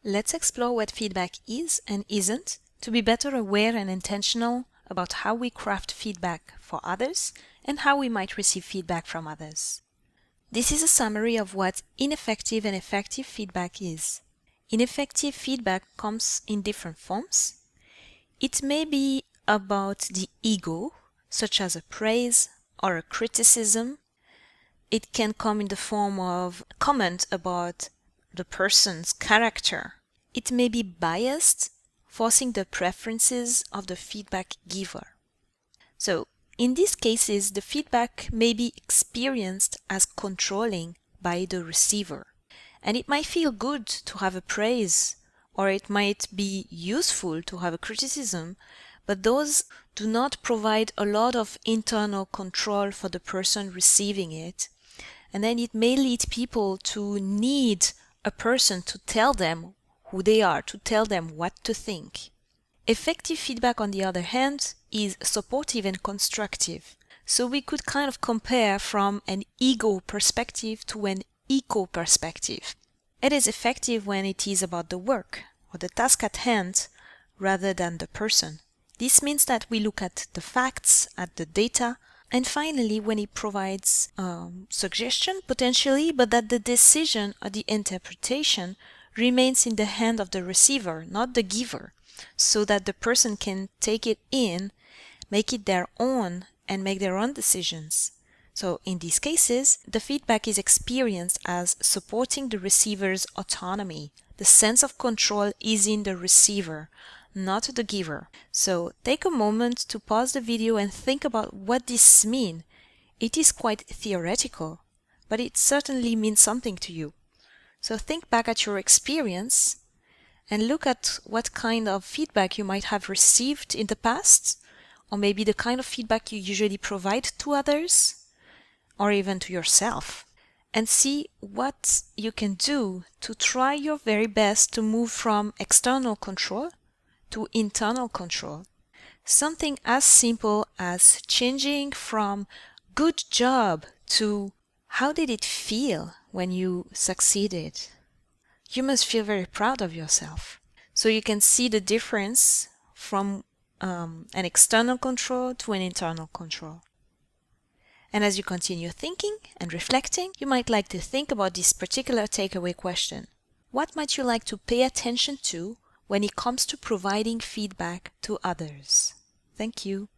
Let's explore what feedback is and isn't to be better aware and intentional about how we craft feedback for others and how we might receive feedback from others. This is a summary of what ineffective and effective feedback is. Ineffective feedback comes in different forms. It may be about the ego, such as a praise or a criticism. It can come in the form of comment about the person's character. It may be biased, forcing the preferences of the feedback giver. So, in these cases, the feedback may be experienced as controlling by the receiver. And it might feel good to have a praise, or it might be useful to have a criticism, but those do not provide a lot of internal control for the person receiving it. And then it may lead people to need a person to tell them who they are, to tell them what to think. Effective feedback, on the other hand, is supportive and constructive. So we could kind of compare from an ego perspective to an eco perspective. It is effective when it is about the work or the task at hand rather than the person. This means that we look at the facts, at the data, and finally when it provides suggestion potentially, but that the decision or the interpretation remains in the hand of the receiver, not the giver, so that the person can take it in, make it their own, and make their own decisions. So in these cases, the feedback is experienced as supporting the receiver's autonomy. The sense of control is in the receiver, not the giver. So take a moment to pause the video and think about what this means. It is quite theoretical, but it certainly means something to you. So think back at your experience and look at what kind of feedback you might have received in the past, or maybe the kind of feedback you usually provide to others, or even to yourself, and see what you can do to try your very best to move from external control to internal control. Something as simple as changing from good job to how did it feel when you succeeded? You must feel very proud of yourself. So you can see the difference from an external control to an internal control. And as you continue thinking and reflecting, you might like to think about this particular takeaway question. What might you like to pay attention to when it comes to providing feedback to others? Thank you.